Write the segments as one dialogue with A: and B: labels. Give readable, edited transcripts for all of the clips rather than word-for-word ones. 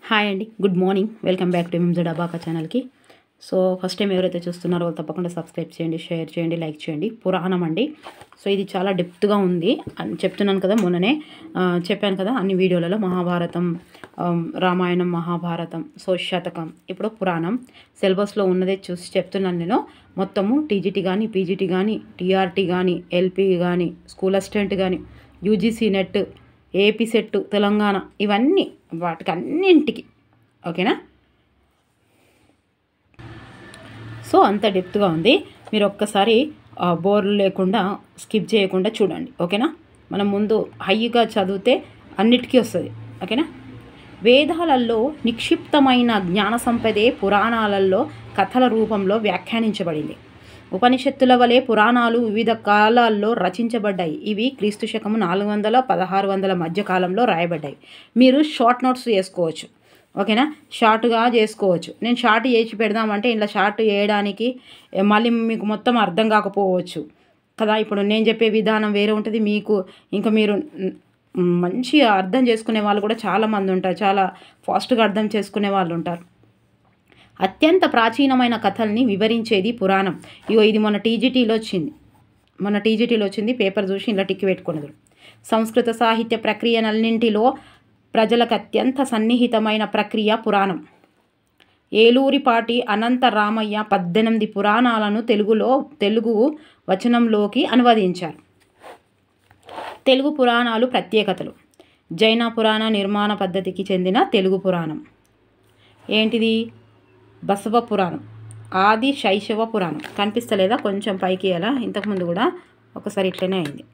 A: Hi అండి, good morning. Welcome back to MZ abaca ఛానల్కి. So first time ఎవరైతే చూస్తున్నారో తప్పకుండా సబ్స్క్రైబ్ చేయండి, షేర్ చేయండి, లైక్ చేయండి. పురాణం అండి. సో ఇది చాలా డెప్త్గా ఉంది అని చెప్తున్నాను కదా, మొన్ననే చెప్పాను కదా అన్ని వీడియోలలో. మహాభారతం, రామాయణం, మహాభారతం, సో శతకం, ఇప్పుడు పురాణం. సిలబస్లో ఉన్నదే చూసి చెప్తున్నాను నేను. మొత్తము టీజీటీ కానీ, పీజీటీ కానీ, టీఆర్టీ కానీ, ఎల్పీ కానీ, స్కూల్ అసిస్టెంట్ కానీ, UGC net, AP set, Telangana, ఇవన్నీ వాటికి అన్నింటికి ఓకేనా. సో అంత డెప్త్గా ఉంది. మీరు ఒక్కసారి బోర్ లేకుండా స్కిప్ చేయకుండా చూడండి ఓకేనా. మనం ముందు హైగా చదివితే అన్నిటికీ వస్తుంది ఓకేనా. వేదాలలో నిక్షిప్తమైన జ్ఞాన సంపదే పురాణాలలో కథల రూపంలో వ్యాఖ్యానించబడింది. ఉపనిషత్తుల వలె పురాణాలు వివిధ కాలాల్లో రచించబడ్డాయి. ఇవి క్రీస్తు శకము 400-1600 మధ్య కాలంలో రాయబడ్డాయి. మీరు షార్ట్ నోట్స్ చేసుకోవచ్చు ఓకేనా, షార్ట్గా చేసుకోవచ్చు. నేను షార్ట్ చేసి పెడదామంటే ఇలా షార్ట్ చేయడానికి మళ్ళీ మీకు మొత్తం అర్థం కాకపోవచ్చు కదా. ఇప్పుడు నేను చెప్పే విధానం వేరే ఉంటుంది, మీకు ఇంకా మీరు మంచిగా అర్థం చేసుకునే వాళ్ళు కూడా చాలామంది ఉంటారు, చాలా ఫాస్ట్గా అర్థం చేసుకునే వాళ్ళు ఉంటారు. అత్యంత ప్రాచీనమైన కథల్ని వివరించేది పురాణం. ఇది మన టీజీటీలో వచ్చింది. పేపర్ చూసి ఇలా టిక్కి పెట్టుకున్నది. సంస్కృత సాహిత్య ప్రక్రియనన్నింటిలో ప్రజలకు అత్యంత సన్నిహితమైన ప్రక్రియ పురాణం. ఏలూరిపాటి అనంత రామయ్య 18 పురాణాలను తెలుగు వచనంలోకి అనువదించారు. తెలుగు పురాణాలు ప్రత్యేకతలు. జైన పురాణ నిర్మాణ పద్ధతికి చెందిన తెలుగు పురాణం ఏంటిది? బసవ పురాణం, ఆది శైశవ పురాణం. కనిపిస్తలేదా? కొంచెం పైకి అలా, ఇంతకుముందు కూడా ఒకసారి ఇట్లనే అయింది.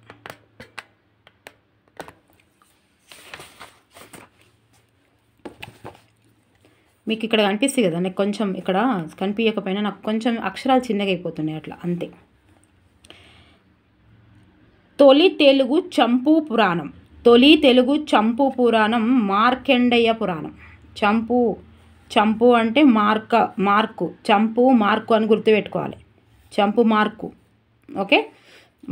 A: మీకు ఇక్కడ కనిపిస్తుంది కదా, నాకు కొంచెం ఇక్కడ కనిపించకపోయినా నాకు కొంచెం అక్షరాలు చిన్నగా అయిపోతున్నాయి అట్లా, అంతే. తొలి తెలుగు చంపు పురాణం మార్కండేయ పురాణం. చంపు అంటే మార్కు, చంపు మార్కు అని గుర్తుపెట్టుకోవాలి. చంపు మార్కు ఓకే.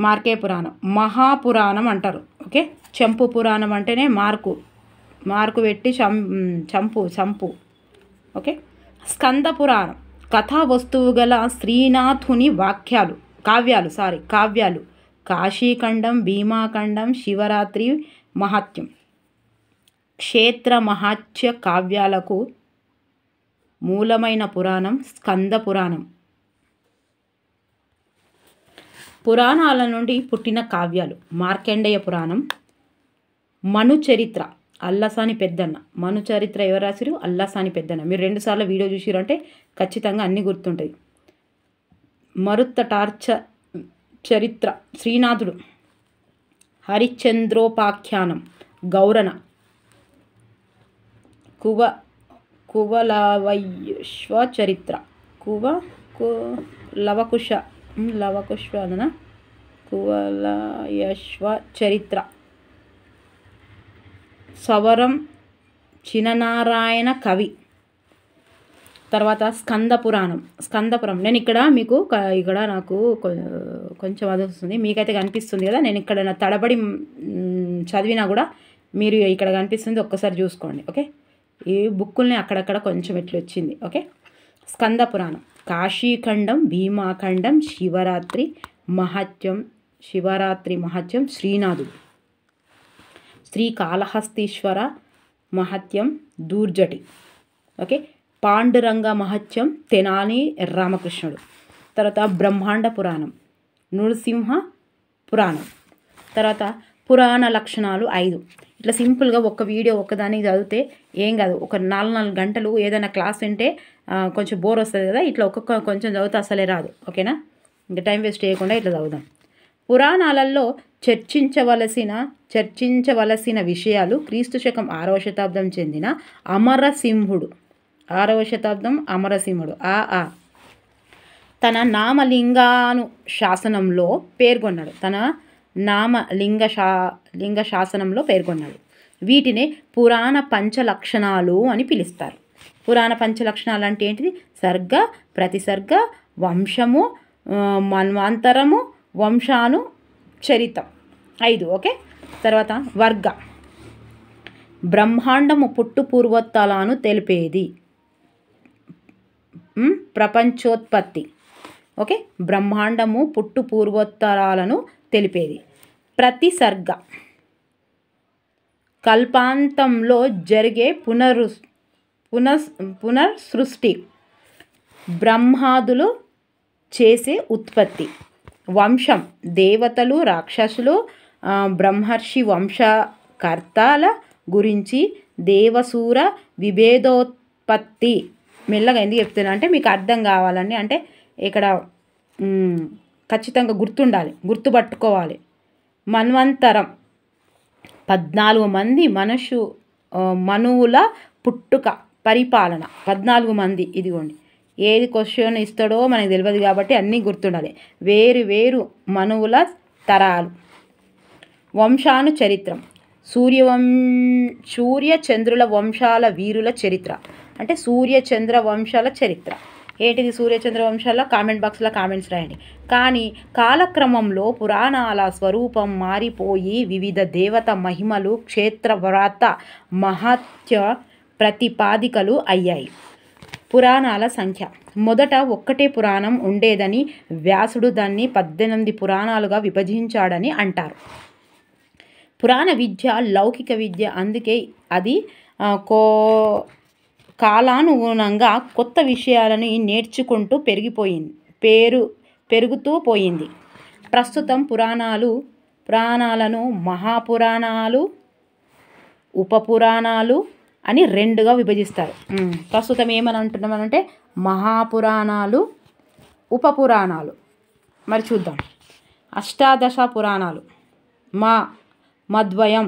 A: మార్కే పురాణం, మహాపురాణం అంటారు ఓకే. చంపు పురాణం అంటేనే మార్కు పెట్టి చంపు ఓకే. స్కంద పురాణం కథా వస్తువు గల శ్రీనాథుని కావ్యాలు. కాశీఖండం, భీమాఖండం, శివరాత్రి మహాత్యం, క్షేత్ర మహాత్య కావ్యాలకు మూలమైన పురాణం స్కంద పురాణం. పురాణాల నుండి పుట్టిన కావ్యాలు మార్కండేయ పురాణం. మనుచరిత్ర అల్లసాని పెద్దన్న. మనుచరిత్ర ఎవరు రాసిరు? అల్లసాని పెద్దన్న. మీరు 2 సార్లు వీడియో చూసిరంటే ఖచ్చితంగా అన్నీ గుర్తుంటాయి. మరుత్తటార్చ చరిత్ర శ్రీనాథుడు. హరిశ్చంద్రోపాఖ్యానం గౌరణ. కువలవైశ్వ చరిత్ర కువలయశ్వ చరిత్ర. సవరం చిననారాయణ కవి. తర్వాత స్కందపురం. నేను ఇక్కడ మీకు ఇక్కడ నాకు కొంచెం అది వస్తుంది, మీకైతే కనిపిస్తుంది కదా. నేను ఇక్కడ నా తడబడి చదివినా కూడా మీరు ఇక్కడ కనిపిస్తుంది, ఒక్కసారి చూసుకోండి ఓకే. ఈ బుక్కుల్ని అక్కడక్కడ కొంచెం ఎట్లా వచ్చింది ఓకే. స్కంద పురాణం. కాశీఖండం, భీమాఖండం, శివరాత్రి మహత్యం శ్రీనాథుడు. శ్రీకాళహస్తీశ్వర మహత్యం దూర్జటి ఓకే. పాండురంగ మహత్యం తెనాలి రామకృష్ణుడు. తర్వాత బ్రహ్మాండ పురాణం, నృసింహ పురాణం. తర్వాత పురాణ లక్షణాలు 5. ఇట్లా సింపుల్గా ఒక వీడియో ఒక్కదానికి చదివితే ఏం కాదు. ఒక 4 గంటలు ఏదైనా క్లాస్ వింటే కొంచెం బోర్ వస్తుంది కదా, ఇట్లా కొంచెం చదివితే అసలే రాదు ఓకేనా. ఇంకా టైం వేస్ట్ చేయకుండా ఇట్లా చదువుదాం. పురాణాలలో చర్చించవలసిన విషయాలు. క్రీస్తు శకం 6వ శతాబ్దం చెందిన అమరసింహుడు. 6వ శతాబ్దం అమరసింహుడు తన నామలింగానుశాసనంలో పేర్కొన్నాడు. వీటినే పురాణ పంచలక్షణాలు అని పిలుస్తారు. పురాణ పంచలక్షణాలు అంటే ఏంటిది? సర్గ, ప్రతిసర్గ, వంశము, మన్వంతరము, వంశాను చరితం 5 ఓకే. తర్వాత వర్గ. బ్రహ్మాండము పుట్టు పూర్వోత్తరాలను తెలిపేది. ప్రపంచోత్పత్తి. ఓకే, బ్రహ్మాండము పుట్టు పూర్వోత్తరాలను తెలిపేది. ప్రతిసర్గ కల్పాంతంలో జరిగే పునర్సృష్టి. బ్రహ్మాదులు చేసే ఉత్పత్తి. వంశం దేవతలు రాక్షసులు బ్రహ్మర్షి వంశకర్తల గురించి. దేవసూర విభేదోత్పత్తి. మెల్లగా ఎందుకు చెప్తున్నా అంటే మీకు అర్థం కావాలని, అంటే ఇక్కడ ఖచ్చితంగా గుర్తుండాలి, గుర్తుపట్టుకోవాలి. మన్వంతరం 14 మంది మనువుల పుట్టుక పరిపాలన. 14 మంది. ఇదిగోండి, ఏది క్వశ్చన్ ఇస్తాడో మనకు తెలియదు కాబట్టి అన్నీ గుర్తుండాలి. వేరు వేరు మనువుల తరాలు. వంశాను చరిత్రం. సూర్య చంద్రుల వంశాల వీరుల చరిత్ర. అంటే సూర్య చంద్ర వంశాల చరిత్ర. ఏంటిది సూర్యచంద్ర వంశాల? కామెంట్ బాక్స్లో కామెంట్స్ రాయండి. కానీ కాలక్రమంలో పురాణాల స్వరూపం మారిపోయి వివిధ దేవత మహిమలు క్షేత్రవ్రత మహత్య ప్రతిపాదికలు అయ్యాయి. పురాణాల సంఖ్య. మొదట ఒక్కటే పురాణం ఉండేదని వ్యాసుడు దాన్ని 18 పురాణాలుగా విభజించాడని అంటారు. పురాణ విద్య లౌకిక విద్య, అందుకే అది కాలానుగుణంగా కొత్త విషయాలను నేర్చుకుంటూ పెరుగుతూ పోయింది. ప్రస్తుతం పురాణాలను మహాపురాణాలు, ఉపపురాణాలు అని 2గా విభజిస్తారు. ప్రస్తుతం ఏమని అంటున్నామనంటే మహాపురాణాలు, ఉపపురాణాలు. మరి చూద్దాం. అష్టాదశ పురాణాలు. మద్వయం,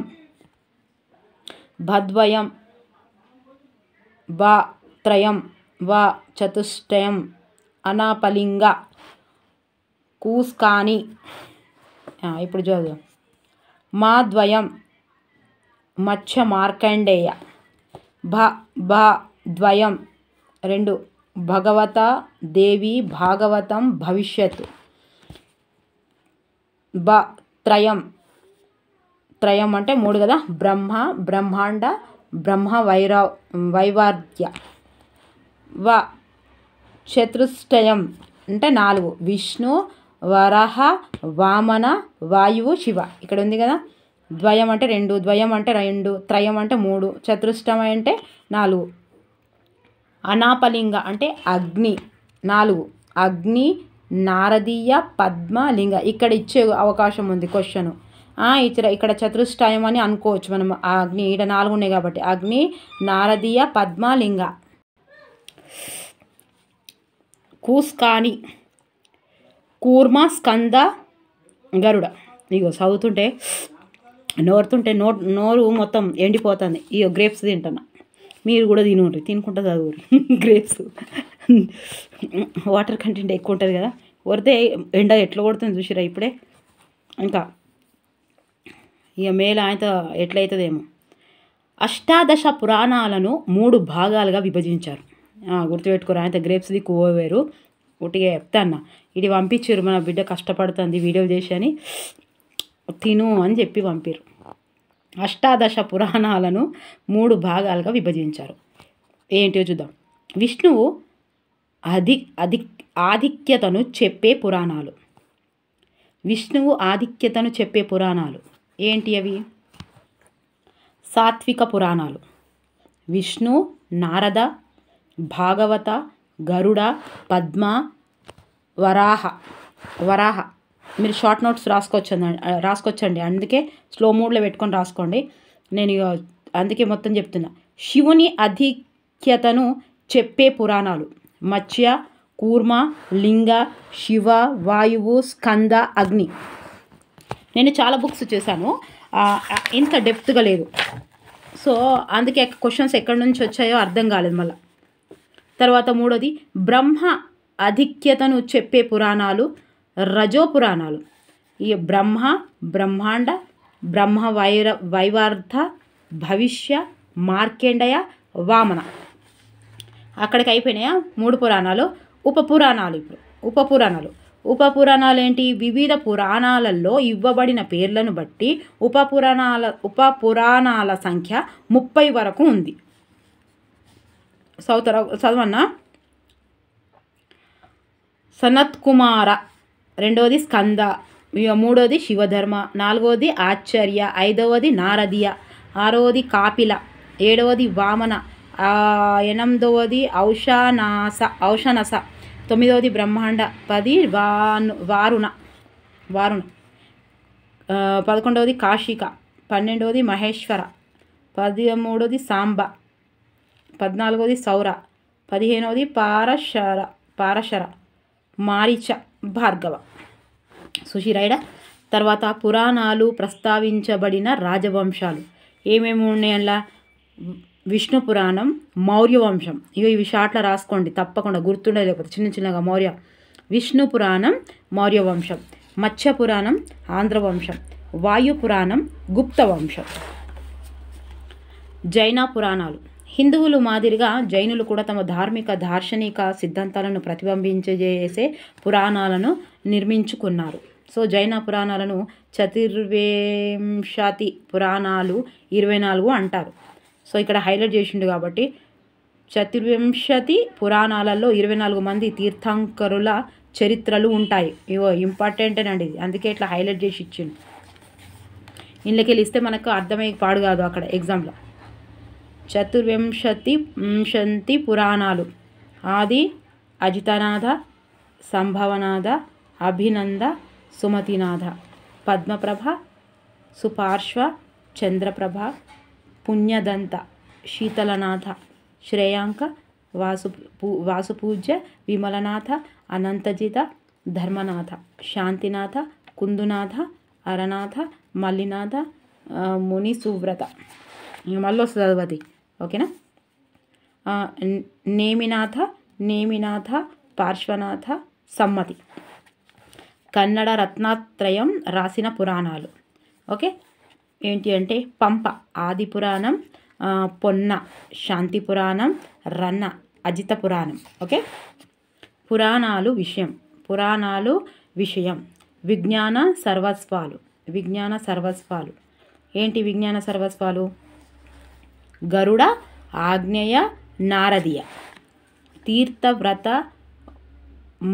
A: భద్వయం, త్రయం, చతుష్టయం, అనాపలింగ, కూస్కాని. ఇప్పుడు చూద్దాం. మాద్వయం, మత్స్య మార్కండేయ. ద్వయం 2, భగవత దేవి భాగవతం భవిష్యత్తు. త్రయం అంటే 3 కదా. బ్రహ్మాండ బ్రహ్మ వైవార్ధ్య. చతుష్టయం అంటే 4, విష్ణు వరాహ వామన వాయువు శివ. ఇక్కడ ఉంది కదా. ద్వయం అంటే 2, ద్వయం అంటే 2, త్రయం అంటే 3, చతుష్టయం అంటే 4. అనాపలింగ అంటే అగ్ని 4. అగ్ని నారదీయ పద్మలింగ. ఇక్కడ ఇచ్చే అవకాశం ఉంది క్వశ్చన్. ఇక్కడ చతుష్టయం అని అనుకోవచ్చు మనం. అగ్ని ఇక్కడ 4 ఉన్నాయి కాబట్టి అగ్ని నారదీయ పద్మలింగ. కూస్కాని, కూర్మ స్కంద గరుడ. ఇగో చదువుతుంటే నోరు మొత్తం ఎండిపోతుంది. ఇగో గ్రేప్స్ తింటున్నా, మీరు కూడా తినుకుంటా చదువురు. గ్రేప్స్ వాటర్ కంటెంట్ ఎక్కువ ఉంటుంది కదా. కొడితే ఎండ ఎట్లా కొడుతుంది చూసిరా ఇప్పుడే. ఇంకా ఇక మేలు ఆయనతో ఎట్లయితుందేమో. అష్టాదశ పురాణాలను 3 భాగాలుగా విభజించారు. గుర్తుపెట్టుకోరు. ఆయనతో గ్రేప్స్ దిక్కుపోయారు. ఒకటిగా చెప్తాన్న, ఇది పంపించారు. మన బిడ్డ కష్టపడుతుంది వీడియో చేసి అని, తిను అని చెప్పి పంపారు. అష్టాదశ పురాణాలను 3 భాగాలుగా విభజించారు. ఏంటో చూద్దాం. విష్ణువు ఆధిక్యతను చెప్పే పురాణాలు. విష్ణువు ఆధిక్యతను చెప్పే పురాణాలు ఏంటి అవి? సాత్విక పురాణాలు. విష్ణు, నారద, భాగవత, గరుడ, పద్మ, వరాహ. మీరు షార్ట్ నోట్స్ రాసుకోవచ్చండి. అందుకే స్లో మోడ్లో పెట్టుకొని రాసుకోండి. నేను అందుకే మొత్తం చెప్తున్నా. శివుని ఆధిక్యతను చెప్పే పురాణాలు. మత్స్య, కూర్మ, లింగ, శివ, వాయువు, స్కంద, అగ్ని. నేను చాలా బుక్స్ చేశాను, ఇంత డెప్త్గా లేదు. సో అందుకే క్వశ్చన్స్ ఎక్కడి నుంచి వచ్చాయో అర్థం కాలేదు మళ్ళీ. తర్వాత 3వది బ్రహ్మ ఆధిక్యతను చెప్పే పురాణాలు. రజో పురాణాలు. ఈ బ్రహ్మాండ బ్రహ్మ వైవార్ధ భవిష్య మార్కండేయ వామన. అక్కడికి అయిపోయినాయా 3 పురాణాలు. ఉపపురాణాలు. ఇప్పుడు ఉపపురాణాలు. ఉపపురాణాలు ఏంటి? వివిధ పురాణాలలో ఇవ్వబడిన పేర్లను బట్టి ఉపపురాణాల సంఖ్య 30 వరకు ఉంది. చదవన్నా. సనత్ కుమార, రెండవది స్కంద, మూడవది శివధర్మ, నాలుగవది ఆచార్య, ఐదవది నారదీయ, ఆరవది కాపిల, ఏడవది వామన, ఎనిమిదవది ఔషనస, తొమ్మిదవది బ్రహ్మాండ, 10 వారుణ, 11వది కాశిక, 12వది మహేశ్వర, 13వది సాంబ, 14వది సౌర, 15వది పారశర, మారీచ, భార్గవ. సుశీరాయడ. తర్వాత పురాణాలు ప్రస్తావించబడిన రాజవంశాలు ఏమేమి ఉన్నాయల్లా? విష్ణు పురాణం, మౌర్య వంశం. ఇవి షార్ట్లో రాసుకోండి తప్పకుండా, గుర్తుండే లేకపోతే చిన్నగా. మౌర్య విష్ణు పురాణం మౌర్య వంశం, మత్స్య పురాణం ఆంధ్ర వంశం, వాయు పురాణం గుప్త వంశం. జైన పురాణాలు. హిందువులు మాదిరిగా జైనులు కూడా తమ ధార్మిక దార్శనిక సిద్ధాంతాలను ప్రతిబింబించేసే పురాణాలను నిర్మించుకున్నారు. సో జైన పురాణాలను చతుర్వింశతి పురాణాలు 24 అంటారు. సో ఇక్కడ హైలైట్ చేసిండు కాబట్టి చతుర్వింశతి పురాణాలలో 24 మంది తీర్థంకరుల చరిత్రలు ఉంటాయి. ఇవో ఇంపార్టెంటేనండి ఇది, అందుకే ఇట్లా హైలైట్ చేసి ఇచ్చిండు. ఇళ్ళకెళ్ళి ఇస్తే మనకు అర్థమయ్యే పాడు కాదు అక్కడ ఎగ్జామ్లో. చతుర్వింశతి పురాణాలు. ఆది అజితనాథ, సంభవనాథ, అభినంద, సుమతినాథ, పద్మప్రభ, సుపార్శ్వ, చంద్రప్రభ, పుణ్యదంత, శీతలనాథ, శ్రేయాంక, వాసుపూజ్య, విమలనాథ, అనంతజిత, ధర్మనాథ, శాంతినాథ, కుందునాథ, అరనాథ, మల్లినాథ, ముని సువ్రత. మళ్ళీ వస్తుంది చదవది, ఓకేనా? నేమినాథ, పార్శ్వనాథ, సమ్మతి. కన్నడ రత్నాత్రయం రాసిన పురాణాలు. ఓకే, ఏంటి అంటే పంప ఆది పురాణం, పొన్న శాంతి పురాణం, రన్న అజిత పురాణం. ఓకే, పురాణాలు విషయం. విజ్ఞాన సర్వస్వాలు. ఏంటి విజ్ఞాన సర్వస్వాలు? గరుడ, ఆగ్నేయ, నారదీయ, తీర్థవ్రత,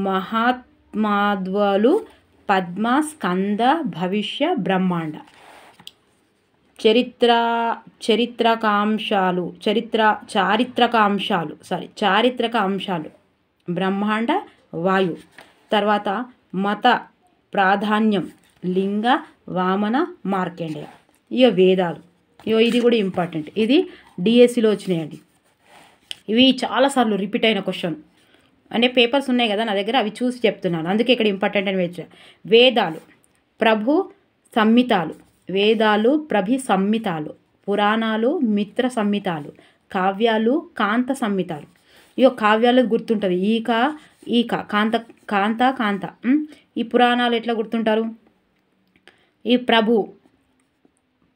A: మహాత్మాద్వలు, పద్మ, స్కంద, భవిష్య, బ్రహ్మాండ. చారిత్రక అంశాలు బ్రహ్మాండ, వాయు. తర్వాత మత ప్రాధాన్యం లింగ, వామన, మార్కండేయ. ఇక వేదాలు. ఇది కూడా ఇంపార్టెంట్, ఇది డిఎస్సిలో వచ్చినాయండి. ఇవి చాలాసార్లు రిపీట్ అయిన క్వశ్చన్, అంటే పేపర్స్ ఉన్నాయి కదా నా దగ్గర, అవి చూసి చెప్తున్నాను, అందుకే ఇక్కడ ఇంపార్టెంట్ అని వేయించాను. వేదాలు ప్రభి సంహితాలు, పురాణాలు మిత్ర సంహితాలు, కావ్యాలు కాంత సంహితాలు. ఇక కావ్యాలకు గుర్తుంటుంది ఈక కాంత. ఈ పురాణాలు ఎట్లా గుర్తుంటారు? ఈ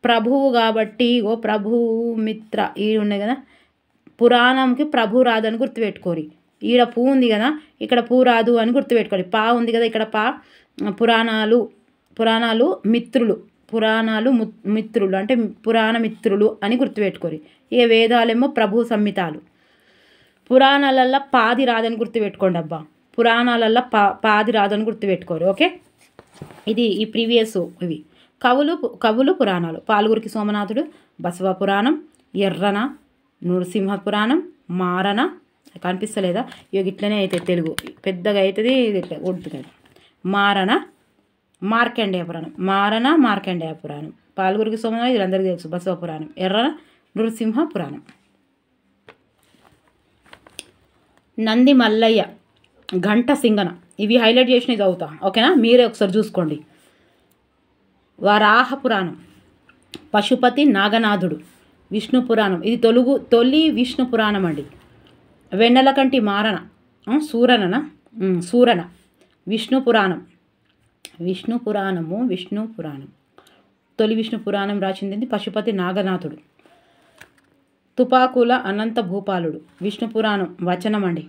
A: ప్రభువు కాబట్టి ప్రభువు మిత్ర ఈ ఉన్నాయి కదా, పురాణంకి ప్రభు రాదు అని గుర్తుపెట్టుకోరి. ఈడ పూ ఉంది కదా, ఇక్కడ పూ రాదు అని గుర్తుపెట్టుకోండి. పా ఉంది కదా, ఇక్కడ పా. పురాణాలు మిత్రులు అంటే పురాణ మిత్రులు అని గుర్తుపెట్టుకోరి. ఇక వేదాలేమో ప్రభు సంహితాలు. పురాణాలల్లో పాది రాదని గుర్తుపెట్టుకోండి అబ్బా, పురాణాలల్లో పాది రాదని గుర్తుపెట్టుకోరు. ఓకే, ఇది ఈ ప్రీవియస్. ఇవి కవులు పురాణాలు. పాల్గురికి సోమనాథుడు, బసవ పురాణం, ఎర్రన, నృసింహ పురాణం, మారణ. కనిపిస్తలేదా? ఇక ఇట్లనే అయితే తెలుగు పెద్దగా అవుతుంది, ఇట్లా ఉడుతుంది. మార్కండేయ పురాణం. పాల్గురికి సోమనాథుడు వీళ్ళందరికీ తెలుసు. బసవ పురాణం, ఎర్రన, నృసింహ పురాణం. నంది మల్లయ్య, ఘంట సింగన. ఇవి హైలైట్ చేసినవి చదువుతా, ఓకేనా? మీరే ఒకసారి చూసుకోండి. వరాహ పురాణం, పశుపతి నాగనాథుడు, విష్ణు పురాణం. ఇది తొలి విష్ణు పురాణం అండి. వెన్నెలకంటి మారణ, సూరన. విష్ణు పురాణం. తొలి విష్ణు పురాణం రాసింది పశుపతి నాగనాథుడు. తుపాకుల అనంత భూపాలుడు, విష్ణు పురాణం వచనం అండి.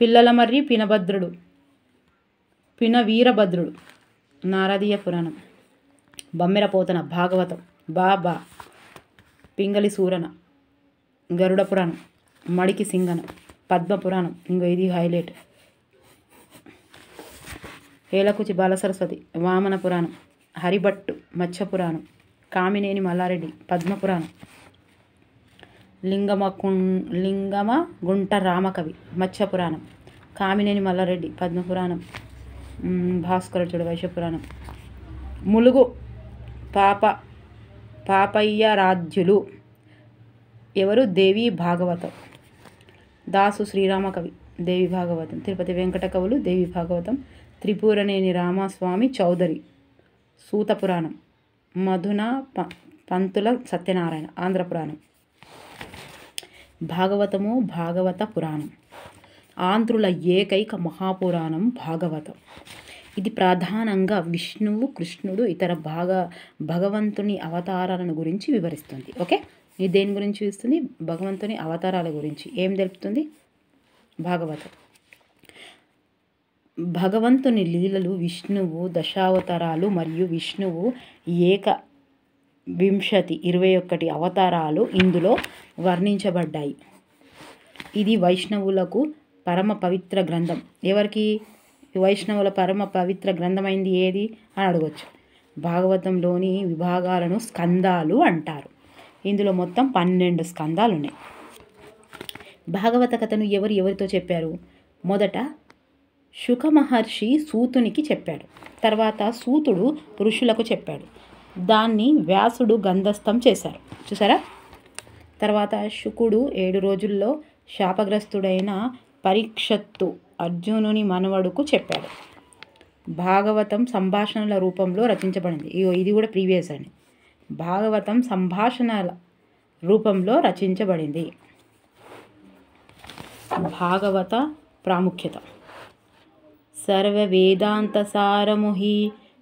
A: పిల్లల మర్రి పినభద్రుడు, పిన వీరభద్రుడు నారదీయ పురాణం, బమ్మెరపోతన భాగవతం, బాబా పింగళి సూరన గరుడ పురాణం, మడికి సింగన పద్మ పురాణం, ఇంకో ఇది హైలైట్, ఏలకుచి బాలసరస్వతి వామన పురాణం, హరిభట్టు మత్స్య పురాణం, కామినేని మల్లారెడ్డి పద్మ పురాణం, లింగమ గుంట రామకవి మత్స్య పురాణం, కామినేని మల్లారెడ్డి పద్మ పురాణం, భాస్కరుడు వైశ్య పురాణం, ములుగు పాపయ్య రాజ్యులు ఎవరు దేవి భాగవతం, దాసు శ్రీరామకవి దేవి భాగవతం, తిరుపతి వెంకట కవులు దేవి భాగవతం, త్రిపురనేని రామస్వామి చౌదరి సూత పురాణం, మధున పంతుల సత్యనారాయణ ఆంధ్ర పురాణం. భాగవతము భాగవత పురాణం ఆంధ్రుల ఏకైక మహాపురాణం భాగవతం. ఇది ప్రధానంగా విష్ణువు, కృష్ణుడు, ఇతర భగవంతుని అవతారాలను గురించి వివరిస్తుంది. ఓకే, ఇది దేని గురించి ఇస్తుంది? భగవంతుని అవతారాల గురించి ఏం తెలుపుతుంది భాగవతం. భగవంతుని లీలలు, విష్ణువు దశావతారాలు మరియు విష్ణువు 21 అవతారాలు ఇందులో వర్ణించబడ్డాయి. ఇది వైష్ణవులకు పరమ పవిత్ర గ్రంథం. ఎవరికి? వైష్ణవుల పరమ పవిత్ర గ్రంథమైంది ఏది అని అడగవచ్చు. భాగవతంలోని విభాగాలను స్కందాలు అంటారు. ఇందులో మొత్తం 12 స్కందాలు ఉన్నాయి. భాగవత కథను ఎవరితో చెప్పారు? మొదట శుక మహర్షి సూతునికి చెప్పాడు. తర్వాత సూతుడు ఋషులకు చెప్పాడు. దాన్ని వ్యాసుడు గంధస్థం చేశారు. చూసారా? తర్వాత శుకుడు 7 రోజుల్లో శాపగ్రస్తుడైన పరీక్షత్తు అర్జునుని మనవడుకు చెప్పాడు. భాగవతం సంభాషణల రూపంలో రచించబడింది. ఇది కూడా ప్రీవియస్ అండి. భాగవతం సంభాషణల రూపంలో రచించబడింది. భాగవత ప్రాముఖ్యత. సర్వ వేదాంత సారము హి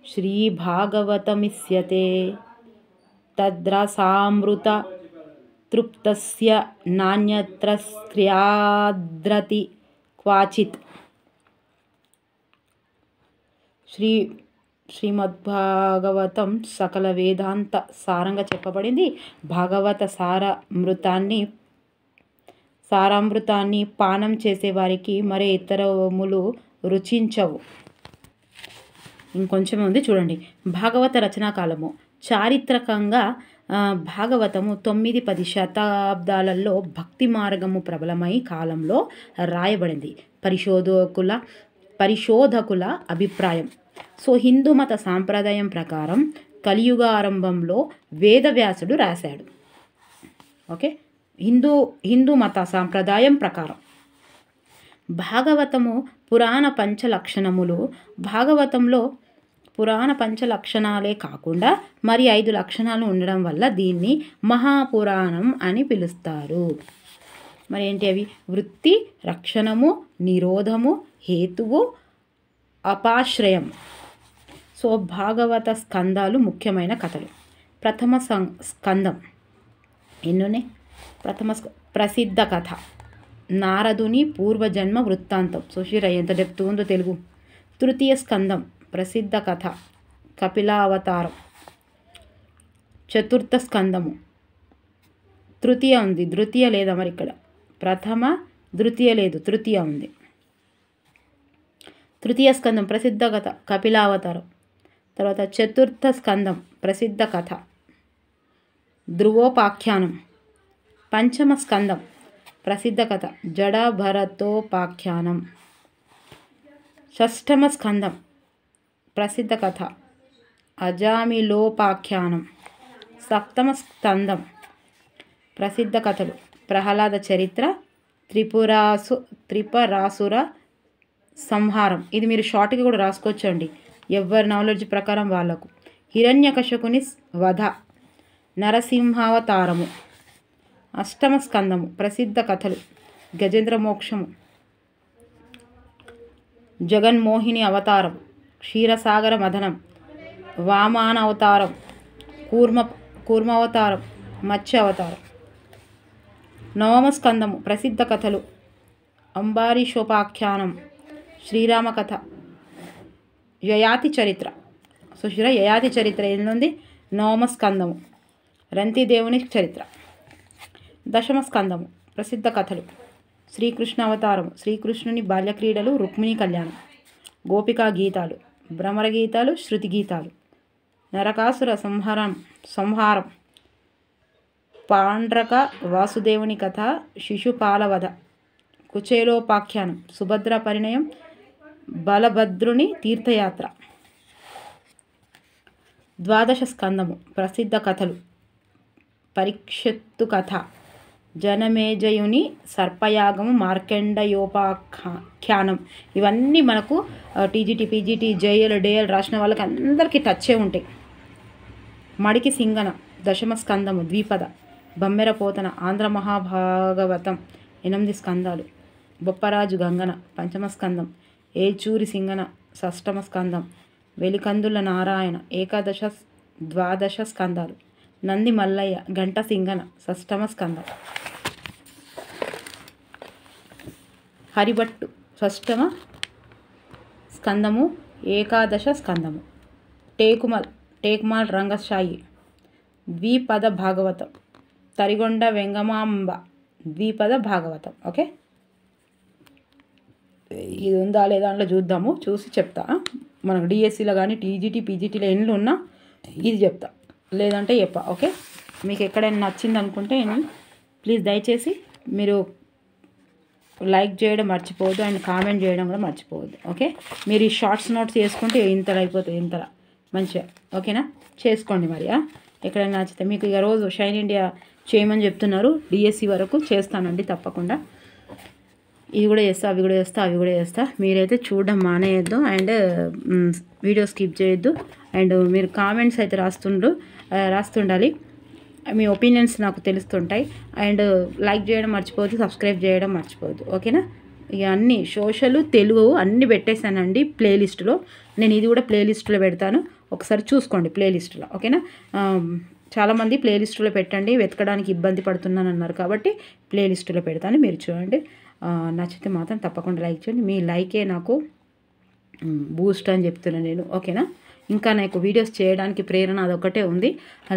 A: శ్రీ భాగవతమిస్యతే తద్రసామృత తృప్తస్య నాన్యత్ర స్క్ర్యాద్రతి క్వాచిత్. శ్రీమద్భాగవతం సకల వేదాంత సారంగా చెప్పబడింది. భాగవత సారామృతాన్ని పానం చేసేవారికి మరే ఇతరములు రుచించవు. ఇంకొంచెమే ఉంది చూడండి. భాగవత రచనా కాలము. చారిత్రకంగా భాగవతము 9-10 శతాబ్దాలలో భక్తి మార్గము ప్రబలమై కాలంలో రాయబడింది. పరిశోధకుల అభిప్రాయం. సో హిందూ మత సాంప్రదాయం ప్రకారం కలియుగ ఆరంభంలో వేదవ్యాసుడు రాశాడు. ఓకే, హిందూ మత సాంప్రదాయం ప్రకారం భాగవతము పురాణ పంచలక్షణములు. భాగవతంలో పురాణ పంచలక్షణాలే కాకుండా మరి 5 లక్షణాలు ఉండడం వల్ల దీన్ని మహాపురాణం అని పిలుస్తారు. మరి ఏంటి అవి? వృత్తి, రక్షణము, నిరోధము, హేతువు, అపాశ్రయం. సో భాగవత స్కందాలు ముఖ్యమైన కథలు. ప్రథమ స్కందం ఎన్నునే? ప్రసిద్ధ కథ, నారదుని పూర్వజన్మ వృత్తాంతం. చూసిరా ఎంత డెప్త్ ఉందో తెలుగు. తృతీయ స్కందం ప్రసిద్ధ కథ, కపిలావతారం. చతుర్థ స్కందము తృతీయ ఉంది, ద్వితీయ లేదా మరి ఇక్కడ. ప్రథమ ద్వితీయ లేదు, తృతీయ ఉంది. తృతీయ స్కందం ప్రసిద్ధ కథ కపిలావతారం. తర్వాత చతుర్థ స్కందం ప్రసిద్ధ కథ ధ్రువోపాఖ్యానం. పంచమ స్కందం ప్రసిద్ధ కథ జడభరతోపాఖ్యానం. షష్టమ స్కందం ప్రసిద్ధ కథ అజామిలోపాఖ్యానం. సప్తమ స్కందం ప్రసిద్ధ కథలు ప్రహ్లాద చరిత్ర, త్రిపురాసుర సంహారం. ఇది మీరు షార్ట్గా కూడా రాసుకోవచ్చండి, ఎవరి నాలెడ్జ్ ప్రకారం వాళ్ళకు. హిరణ్యకశపుని వధ, నరసింహావతారము. అష్టమ స్కందము ప్రసిద్ధ కథలు గజేంద్ర మోక్షము, జగన్మోహిని అవతారం, క్షీరసాగర మథనం, వామాన అవతారం, కూర్మావతారం, మత్స్య అవతారం. నవమ స్కందము ప్రసిద్ధ కథలు అంబారీషోపాఖ్యానం, శ్రీరామ కథ, యయాతి చరిత్ర. చూసిరా యయాతి చరిత్ర ఏంది? నవమ స్కందము. రంతిదేవుని చరిత్ర. దశమ స్కందము ప్రసిద్ధ కథలు. శ్రీకృష్ణ అవతారము, శ్రీకృష్ణుని బాల్యక్రీడలు, రుక్మిణీ కళ్యాణం, గోపికా గీతాలు, భ్రమర గీతాలు, శృతి గీతాలు, నరకాసుర సంహారం, పాండ్రక వాసుదేవుని కథ, శిశుపాలవధ, కుచేలోపాఖ్యానం, సుభద్ర పరిణయం, బలభద్రుని తీర్థయాత్ర. ద్వాదశ స్కందము ప్రసిద్ధ కథలు. పరీక్షిత్తు కథ, జనమేజయుని సర్పయాగము, మార్కండయోపాఖ్యానం. ఇవన్నీ మనకు టీజీటీ, పీజీటీ, జేఎల్, డేఎల్ రాసిన వాళ్ళకి అందరికీ టచ్చే ఉంటాయి. మడికి సింగన దశమ స్కందము ద్విపద. బమ్మెర పోతన ఆంధ్ర మహాభాగవతం 8 స్కందాలు. బొప్పరాజు గంగన పంచమ స్కందం. ఏచూరి సింగన షష్టమ స్కందం. వెలికందుల నారాయణ ఏకాదశ ద్వాదశ స్కందాలు. నంది మల్లయ్య గంట సింగన షష్టమ స్కందం. హరిభట్టు షష్టమ స్కందము ఏకాదశ స్కందము. టేకుమాల్ రంగశాయి ద్విపద భాగవతం. తరిగొండ వెంగమాంబ ద్విపద భాగవతం. ఓకే, ఇది ఉందా లేదా దాంట్లో చూద్దాము, చూసి చెప్తా. మనకు డిఎస్సిలో కానీ టీజీటీ, పీజీటీలో ఎన్ని ఉన్నా ఇది చెప్తా, లేదంటే చెప్పా. ఓకే, మీకు ఎక్కడైనా నచ్చింది అనుకుంటే ప్లీజ్ దయచేసి మీరు లైక్ చేయడం మర్చిపోవద్దు అండ్ కామెంట్ చేయడం కూడా మర్చిపోవద్దు. ఓకే, మీరు ఈ షార్ట్స్ నోట్స్ చేసుకుంటే ఇంతలా అయిపోతుంది, ఇంతలా మంచిగా. ఓకేనా, చేసుకోండి మరి. ఎక్కడైనా నచ్చితే మీకు ఇక రోజు షైన్ ఇండియా చేయమని చెప్తున్నారు, డిఎస్సి వరకు చేస్తానండి తప్పకుండా. ఇది కూడా చేస్తా, అవి కూడా చేస్తా, అవి కూడా చేస్తా. మీరైతే చూడడం మానేయద్దు అండ్ వీడియో స్కిప్ చేయొద్దు. అండ్ మీరు కామెంట్స్ అయితే రాస్తుండాలి. మీ ఒపీనియన్స్ నాకు తెలుస్తుంటాయి. అండ్ లైక్ చేయడం మర్చిపోవద్దు, సబ్స్క్రైబ్ చేయడం మర్చిపోవద్దు. ఓకేనా, ఇక అన్నీ సోషల్, తెలుగు అన్నీ పెట్టేశానండి ప్లేలిస్టులో. నేను ఇది కూడా ప్లేలిస్టులో పెడతాను, ఒకసారి చూసుకోండి ప్లేలిస్టులో. ఓకేనా, చాలామంది ప్లేలిస్టులో పెట్టండి, వెతకడానికి ఇబ్బంది పడుతున్నాను అన్నారు కాబట్టి ప్లేలిస్టులో పెడతాను, మీరు చూడండి. నచ్చితే మాత్రం తప్పకుండా లైక్ చేయండి. మీ లైకే నాకు బూస్ట్ అని చెప్తున్నాను నేను. ఓకేనా, ఇంకా నాకు వీడియోస్ చేయడానికి ప్రేరణ అదొకటే ఉంది,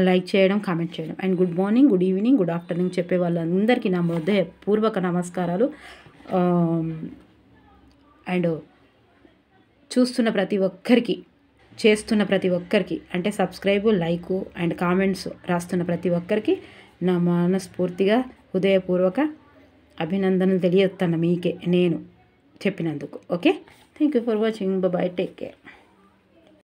A: లైక్ చేయడం, కామెంట్ చేయడం. And good morning, good evening, good afternoon చెప్పే వాళ్ళందరికీ నా హృదయపూర్వక నమస్కారాలు. అండ్ చూస్తున్న ప్రతి ఒక్కరికి, చేస్తున్న ప్రతి ఒక్కరికి, అంటే సబ్స్క్రైబ్, లైకు అండ్ కామెంట్స్ రాస్తున్న ప్రతి ఒక్కరికి నా మనస్ఫూర్తిగా హృదయపూర్వక అభినందనలు తెలియజేస్తాను మీకే నేను చెప్పినందుకు. Okay, thank you for watching. Bye, take care.